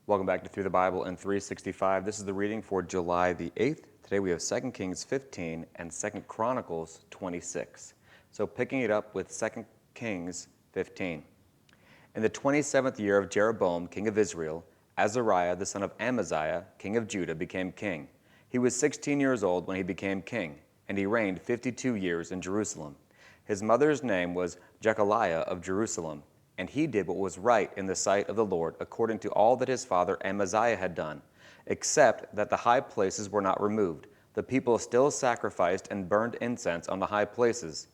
Welcome back to Through the Bible in 365. This is the reading for July the 8th. Today we have 2 Kings 15 and 2 Chronicles 26. So picking it up with 2 Kings 15. In the 27th year of Jeroboam, king of Israel, Azariah, the son of Amaziah, king of Judah, became king. He was 16 years old when he became king, and he reigned 52 years in Jerusalem. His mother's name was Jechaliah of Jerusalem, and he did what was right in the sight of the Lord, according to all that his father Amaziah had done, except that the high places were not removed. The people still sacrificed and burned incense on the high places.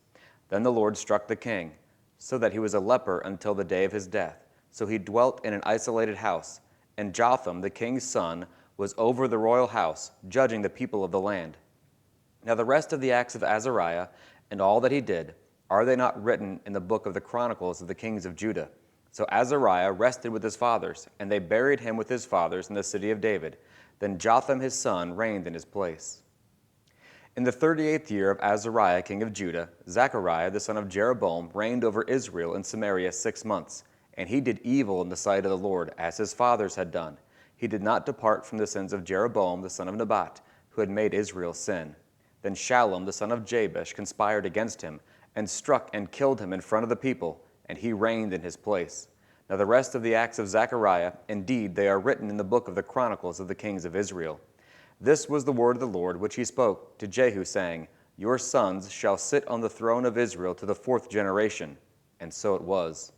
Then the Lord struck the king, so that he was a leper until the day of his death. So he dwelt in an isolated house, and Jotham, the king's son, was over the royal house, judging the people of the land. Now the rest of the acts of Azariah and all that he did, are they not written in the book of the Chronicles of the kings of Judah? So Azariah rested with his fathers, and they buried him with his fathers in the city of David. Then Jotham his son reigned in his place. In the 38th year of Azariah king of Judah, Zechariah the son of Jeroboam reigned over Israel in Samaria 6 months. And he did evil in the sight of the Lord, as his fathers had done. He did not depart from the sins of Jeroboam the son of Nebat, who had made Israel sin. Then Shallum the son of Jabesh conspired against him, and struck and killed him in front of the people, and he reigned in his place. Now the rest of the acts of Zechariah, indeed, they are written in the book of the Chronicles of the kings of Israel. This was the word of the Lord which he spoke to Jehu, saying, Your sons shall sit on the throne of Israel to the 4th generation. And so it was.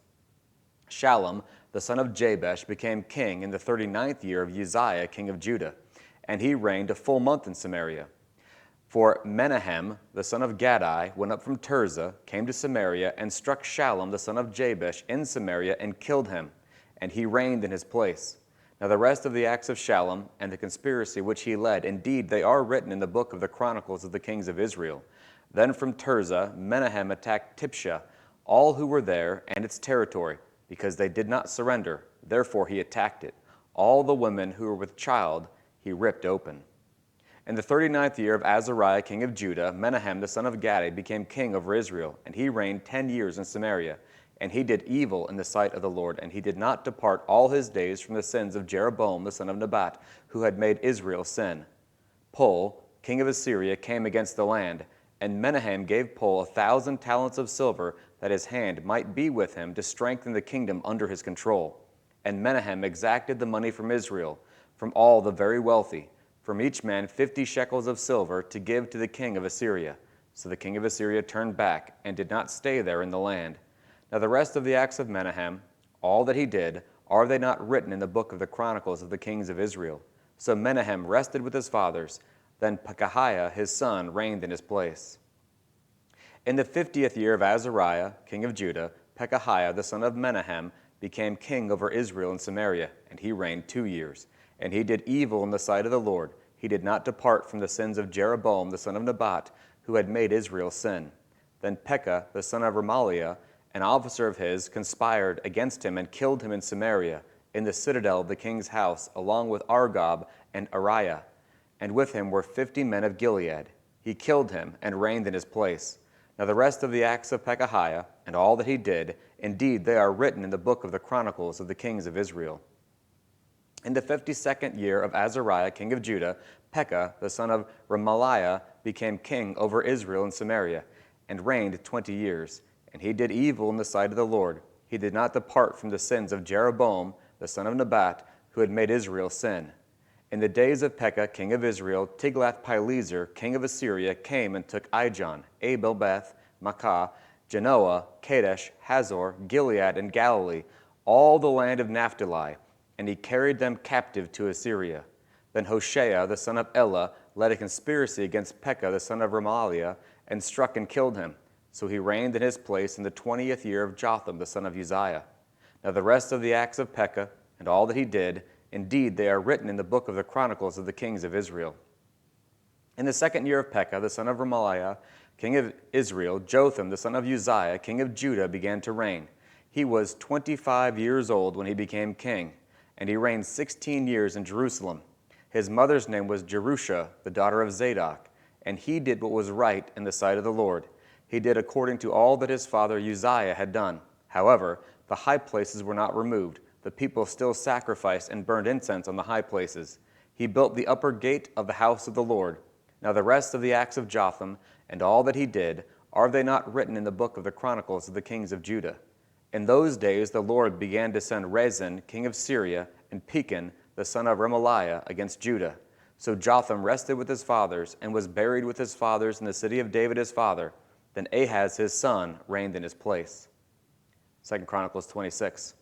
Shallum, the son of Jabesh, became king in the 39th year of Uzziah, king of Judah, and he reigned a full month in Samaria. For Menahem, the son of Gadai, went up from Tirzah, came to Samaria, and struck Shallum, the son of Jabesh, in Samaria, and killed him, and he reigned in his place. Now the rest of the acts of Shallum, and the conspiracy which he led, indeed they are written in the book of the Chronicles of the kings of Israel. Then from Tirzah, Menahem attacked Tipshah, all who were there, and its territory, because they did not surrender. Therefore he attacked it. All the women who were with child he ripped open. In the 39th year of Azariah king of Judah, Menahem the son of Gadai became king over Israel, and he reigned 10 years in Samaria. And he did evil in the sight of the Lord, and he did not depart all his days from the sins of Jeroboam the son of Nebat, who had made Israel sin. Pul, king of Assyria, came against the land, and Menahem gave Pul 1,000 talents of silver, that his hand might be with him to strengthen the kingdom under his control. And Menahem exacted the money from Israel, from all the very wealthy, from each man 50 shekels of silver to give to the king of Assyria. So the king of Assyria turned back and did not stay there in the land. Now the rest of the acts of Menahem, all that he did, are they not written in the book of the Chronicles of the kings of Israel? So Menahem rested with his fathers. Then Pekahiah his son reigned in his place. In the 50th year of Azariah, king of Judah, Pekahiah the son of Menahem became king over Israel in Samaria, and he reigned 2 years. And he did evil in the sight of the Lord. He did not depart from the sins of Jeroboam the son of Nebat, who had made Israel sin. Then Pekah the son of Remaliah, an officer of his, conspired against him and killed him in Samaria, in the citadel of the king's house, along with Argob and Ariah. And with him were 50 men of Gilead. He killed him and reigned in his place. Now the rest of the acts of Pekahiah, and all that he did, indeed they are written in the book of the Chronicles of the kings of Israel. In the 52nd year of Azariah, king of Judah, Pekah, the son of Remaliah, became king over Israel in Samaria, and reigned 20 years. And he did evil in the sight of the Lord. He did not depart from the sins of Jeroboam, the son of Nebat, who had made Israel sin. In the days of Pekah, king of Israel, Tiglath-Pileser, king of Assyria, came and took Ijon, Abel-Beth, Makkah, Genoa, Kadesh, Hazor, Gilead, and Galilee, all the land of Naphtali, and he carried them captive to Assyria. Then Hoshea, the son of Elah, led a conspiracy against Pekah, the son of Remaliah, and struck and killed him. So he reigned in his place in the 20th year of Jotham, the son of Uzziah. Now the rest of the acts of Pekah, and all that he did, indeed they are written in the book of the Chronicles of the kings of Israel. In the 2nd year of Pekah, the son of Remaliah, king of Israel, Jotham, the son of Uzziah, king of Judah, began to reign. He was 25 years old when he became king, and he reigned 16 years in Jerusalem. His mother's name was Jerusha, the daughter of Zadok, and he did what was right in the sight of the Lord. He did according to all that his father Uzziah had done. However, the high places were not removed. the people still sacrificed and burned incense on the high places. He built the upper gate of the house of the Lord. Now the rest of the acts of Jotham and all that he did, are they not written in the book of the Chronicles of the kings of Judah? In those days the Lord began to send Rezin, king of Syria, and Pekah, the son of Remaliah, against Judah. So Jotham rested with his fathers, and was buried with his fathers in the city of David his father. Then Ahaz his son reigned in his place. 2 Chronicles 26.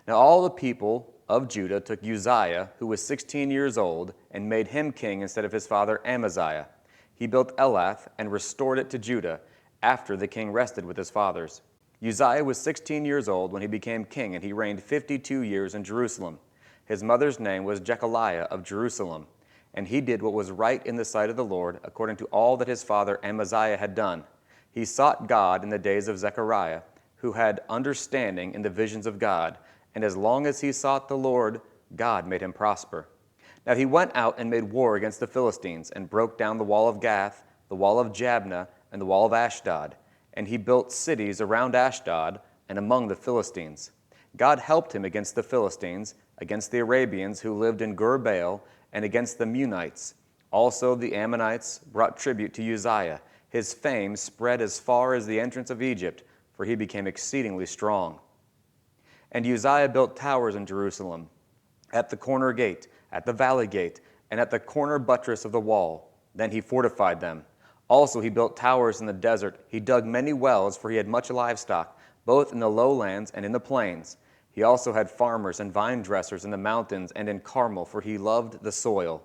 Now all the people of Judah took Uzziah, who was 16 years old, and made him king instead of his father Amaziah. He built Elath and restored it to Judah, after the king rested with his fathers. Uzziah was 16 years old when he became king, and he reigned 52 years in Jerusalem. His mother's name was Jechaliah of Jerusalem, and he did what was right in the sight of the Lord, according to all that his father Amaziah had done. He sought God in the days of Zechariah, who had understanding in the visions of God, and as long as he sought the Lord, God made him prosper. Now he went out and made war against the Philistines, and broke down the wall of Gath, the wall of Jabneh, and the wall of Ashdod. And he built cities around Ashdod and among the Philistines. God helped him against the Philistines, against the Arabians who lived in Gur-baal, and against the Munites. Also the Ammonites brought tribute to Uzziah. His fame spread as far as the entrance of Egypt, for he became exceedingly strong. And Uzziah built towers in Jerusalem, at the corner gate, at the valley gate, and at the corner buttress of the wall. Then he fortified them. Also he built towers in the desert. He dug many wells, for he had much livestock, both in the lowlands and in the plains. He also had farmers and vine dressers in the mountains and in Carmel, for he loved the soil.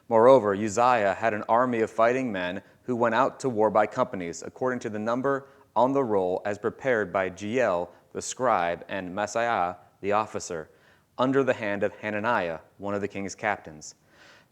Moreover, Uzziah had an army of fighting men who went out to war by companies, according to the number on the roll as prepared by Jeiel the scribe and Maaseiah the officer, under the hand of Hananiah, one of the king's captains.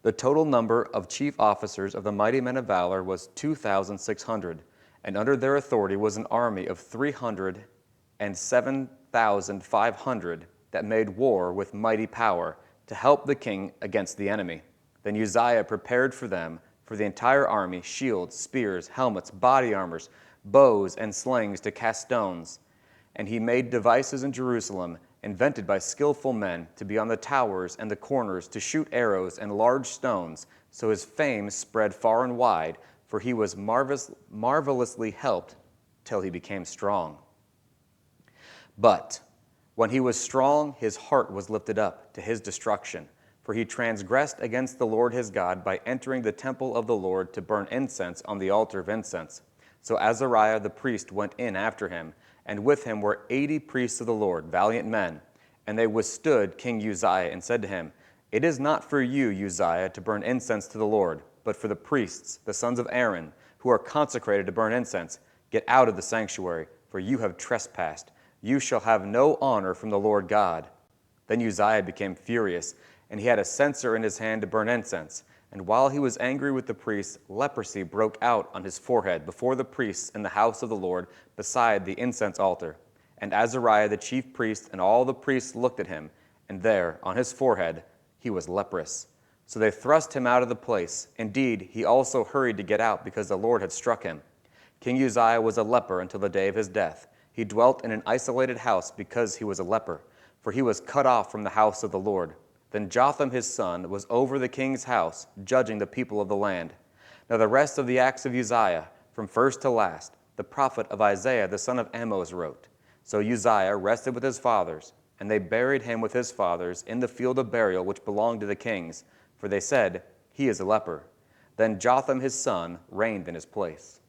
The total number of chief officers of the mighty men of valor was 2,600, and under their authority was an army of 307,500 that made war with mighty power to help the king against the enemy. Then Uzziah prepared for them, for the entire army, shields, spears, helmets, body armors, bows, and slings to cast stones. And he made devices in Jerusalem, invented by skillful men, to be on the towers and the corners, to shoot arrows and large stones. So his fame spread far and wide, for he was marvelously helped till he became strong. But when he was strong, his heart was lifted up to his destruction, for he transgressed against the Lord his God by entering the temple of the Lord to burn incense on the altar of incense. So Azariah the priest went in after him, and with him were 80 priests of the Lord, valiant men. And they withstood King Uzziah and said to him, It is not for you, Uzziah, to burn incense to the Lord, but for the priests, the sons of Aaron, who are consecrated to burn incense. Get out of the sanctuary, for you have trespassed. You shall have no honor from the Lord God. Then Uzziah became furious, and he had a censer in his hand to burn incense. And while he was angry with the priests, leprosy broke out on his forehead before the priests in the house of the Lord beside the incense altar. And Azariah the chief priest and all the priests looked at him, and there, on his forehead, he was leprous. So they thrust him out of the place. Indeed, he also hurried to get out because the Lord had struck him. King Uzziah was a leper until the day of his death. He dwelt in an isolated house because he was a leper, for he was cut off from the house of the Lord. Then Jotham his son was over the king's house, judging the people of the land. Now the rest of the acts of Uzziah, from first to last, the prophet of Isaiah the son of Amoz wrote. So Uzziah rested with his fathers, and they buried him with his fathers in the field of burial which belonged to the kings, for they said, He is a leper. Then Jotham his son reigned in his place.